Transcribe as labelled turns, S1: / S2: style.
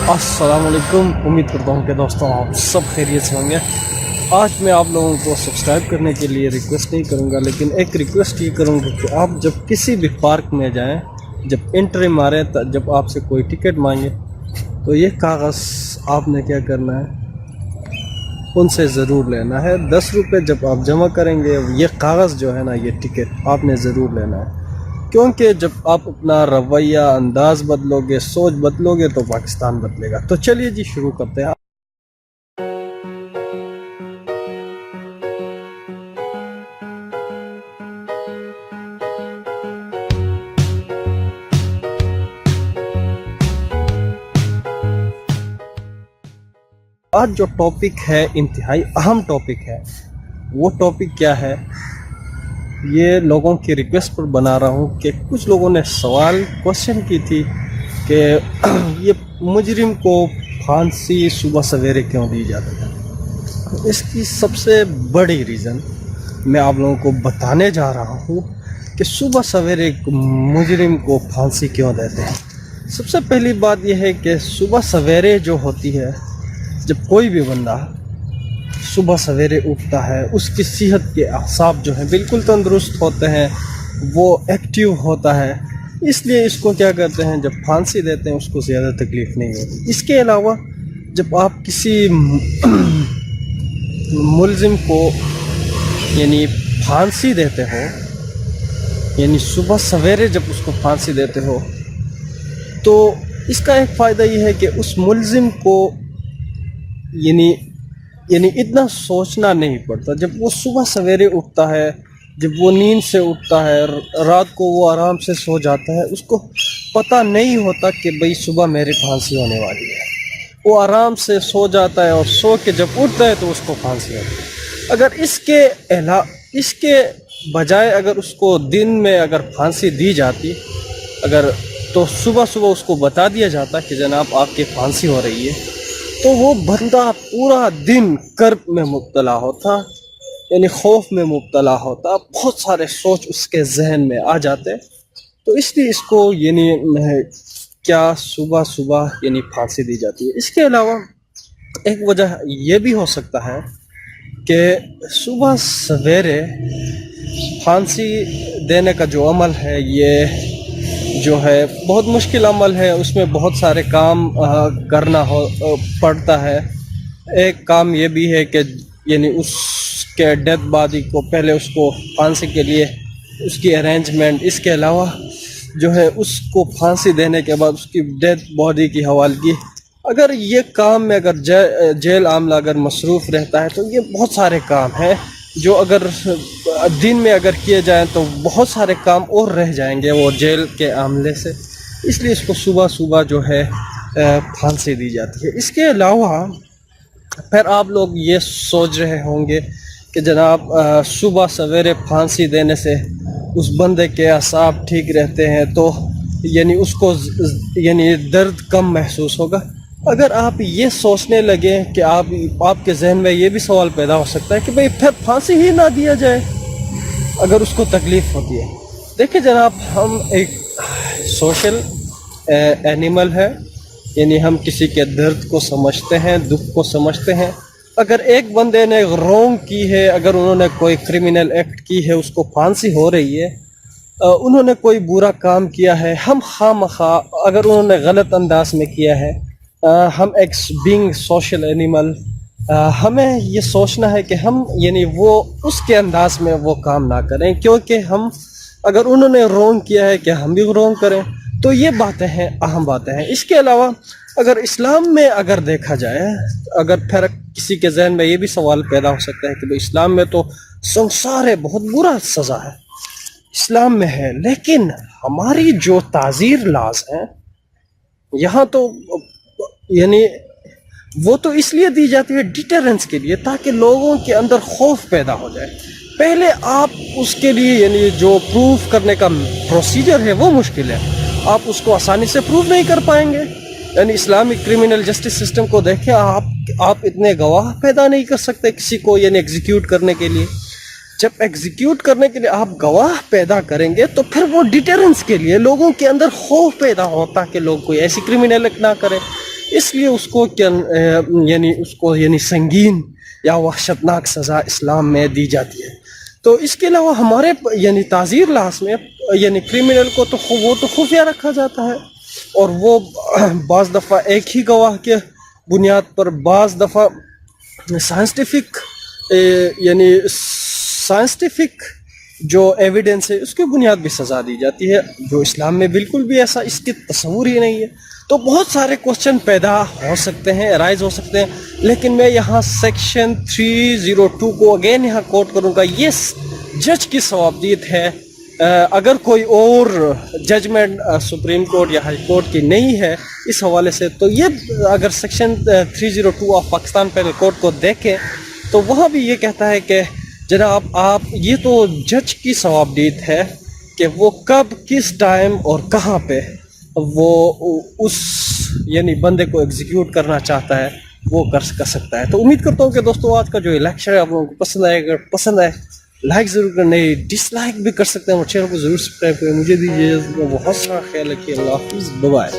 S1: अस्सलाम वालेकुम। उम्मीद करता हूँ कि दोस्तों आप सब खैरियत से होंगे। आज मैं आप लोगों को सब्सक्राइब करने के लिए रिक्वेस्ट नहीं करूँगा, लेकिन एक रिक्वेस्ट ये करूँगा कि आप जब किसी भी पार्क में जाएं, जब एंट्री मारें, जब आपसे कोई टिकट मांगे तो ये कागज़ आपने क्या करना है, उनसे ज़रूर लेना है। 10 रुपये जब आप जमा करेंगे, ये कागज़ जो है ना, ये टिकट आपने ज़रूर लेना है, क्योंकि जब आप अपना रवैया, अंदाज़ बदलोगे, सोच बदलोगे तो पाकिस्तान बदलेगा। तो चलिए जी, शुरू करते हैं। आज जो टॉपिक है, इंतहाई अहम टॉपिक है। वो टॉपिक क्या है, ये लोगों की रिक्वेस्ट पर बना रहा हूँ कि कुछ लोगों ने क्वेश्चन की थी कि ये मुजरिम को फांसी सुबह सवेरे क्यों दी जाती है। इसकी सबसे बड़ी रीज़न मैं आप लोगों को बताने जा रहा हूँ कि सुबह सवेरे मुजरिम को फांसी क्यों देते हैं। सबसे पहली बात यह है कि सुबह सवेरे जो होती है, जब कोई भी बंदा सुबह सवेरे उठता है, उसकी सेहत के अहसाब जो है बिल्कुल तंदुरुस्त होते हैं, वो एक्टिव होता है। इसलिए इसको क्या करते हैं, जब फांसी देते हैं उसको ज़्यादा तकलीफ़ नहीं होती। इसके अलावा जब आप किसी मुलजिम को यानी फांसी देते हो, यानी सुबह सवेरे जब उसको फांसी देते हो, तो इसका एक फ़ायदा ये है कि उस मुलजिम को यानी इतना सोचना नहीं पड़ता। जब वो सुबह सवेरे उठता है, जब वो नींद से उठता है, रात को वो आराम से सो जाता है, उसको पता नहीं होता कि भाई सुबह मेरी फांसी होने वाली है। वो आराम से सो जाता है और सो के जब उठता है तो उसको फांसी होती है। अगर इसके बजाय अगर उसको दिन में अगर फांसी दी जाती, अगर तो सुबह सुबह उसको बता दिया जाता कि जनाब आपकी फांसी हो रही है, तो वो बंदा पूरा दिन कर्ब में मुब्तला होता, यानी खौफ में मुब्तला होता, बहुत सारे सोच उसके जहन में आ जाते। तो इसलिए इसको यानी क्या सुबह सुबह यानी फांसी दी जाती है। इसके अलावा एक वजह यह भी हो सकता है कि सुबह सवेरे फांसी देने का जो अमल है, ये जो है बहुत मुश्किल अमल है। उसमें बहुत सारे काम करना पड़ता है। एक काम ये भी है कि यानी उसके डेड बॉडी को पहले उसको फांसी के लिए उसकी अरेंजमेंट, इसके अलावा जो है उसको फांसी देने के बाद उसकी डेड बॉडी की हवालगी। अगर ये काम में अगर जेल आमला अगर मसरूफ़ रहता है, तो ये बहुत सारे काम हैं जो अगर दिन में अगर किए जाएं तो बहुत सारे काम और रह जाएंगे वो जेल के आमले से। इसलिए इसको सुबह सुबह जो है फांसी दी जाती है। इसके अलावा फिर आप लोग ये सोच रहे होंगे कि जनाब सुबह सवेरे फांसी देने से उस बंदे के असाब ठीक रहते हैं, तो यानी उसको यानी दर्द कम महसूस होगा। अगर आप ये सोचने लगे कि आपके जहन में ये भी सवाल पैदा हो सकता है कि भाई फिर फांसी ही ना दिया जाए अगर उसको तकलीफ़ होती है। देखिए जनाब, हम एक सोशल एनिमल है, यानी हम किसी के दर्द को समझते हैं, दुख को समझते हैं। अगर एक बंदे ने रॉन्ग की है, अगर उन्होंने कोई क्रिमिनल एक्ट की है, उसको फांसी हो रही है, उन्होंने कोई बुरा काम किया है, हम खामखा अगर उन्होंने गलत अंदाज में किया है, हम एक बीइंग सोशल एनिमल, हमें ये सोचना है कि हम यानी वो उसके अंदाज में वो काम ना करें, क्योंकि हम अगर उन्होंने रॉन्ग किया है कि हम भी रॉन्ग करें। तो ये बातें हैं, अहम बातें हैं। इसके अलावा अगर इस्लाम में अगर देखा जाए, अगर फिर किसी के जहन में ये भी सवाल पैदा हो सकता है कि भाई इस्लाम में तो संसार है, बहुत बुरा सज़ा है इस्लाम में है, लेकिन हमारी जो ताज़ीर लाज हैं यहाँ तो यानी वो तो इसलिए दी जाती है डिटरेंस के लिए, ताकि लोगों के अंदर खौफ पैदा हो जाए। पहले आप उसके लिए यानी जो प्रूफ करने का प्रोसीजर है वो मुश्किल है, आप उसको आसानी से प्रूव नहीं कर पाएंगे। यानी इस्लामिक क्रिमिनल जस्टिस सिस्टम को देखें, आप इतने गवाह पैदा नहीं कर सकते किसी को यानी एग्जीक्यूट करने के लिए। जब एग्जीक्यूट करने के लिए आप गवाह पैदा करेंगे तो फिर वो डिटरेंस के लिए लोगों के अंदर खौफ पैदा होता कि लोग कोई ऐसी क्रिमिनल एक्ट ना करें। اس لیے اس کو یعنی سنگین یا وحشتناک سزا اسلام میں دی جاتی ہے. تو اس کے علاوہ ہمارے یعنی تعزیر لحاظ میں یعنی کرمنل کو تو وہ تو خفیہ رکھا جاتا ہے, اور وہ بعض دفعہ ایک ہی گواہ کے بنیاد پر, بعض دفعہ سائنسٹیفک جو ایویڈنس ہے اس کے بنیاد بھی سزا دی جاتی ہے, جو اسلام میں بالکل بھی ایسا اس کی تصور ہی نہیں ہے. تو بہت سارے کوشچن پیدا ہو سکتے ہیں, رائز ہو سکتے ہیں, لیکن میں یہاں سیکشن 302 کو اگین یہاں کوٹ کروں گا. یہ جج کی ثوابدید ہے. اگر کوئی اور ججمنٹ سپریم کورٹ یا ہائی کورٹ کی نہیں ہے اس حوالے سے, تو یہ اگر section 302 of Pakistan penal code کو دیکھیں تو وہاں بھی یہ کہتا ہے کہ جناب آپ, یہ تو جج کی ثوابدید ہے کہ وہ کب, کس ٹائم اور کہاں پہ وہ اس یعنی بندے کو ایگزیکیوٹ کرنا چاہتا ہے وہ کر سکتا ہے. تو امید کرتا ہوں کہ دوستوں آج کا جو لیکچر ہے آپ لوگوں کو پسند آئے. اگر پسند آئے لائک ضرور کریں, ڈس لائک بھی کر سکتے ہیں, اور چینل کو ضرور سبسکرائب کریں. مجھے دیجیے بہت سارا خیال رکھیے. اللہ حافظ, بائے.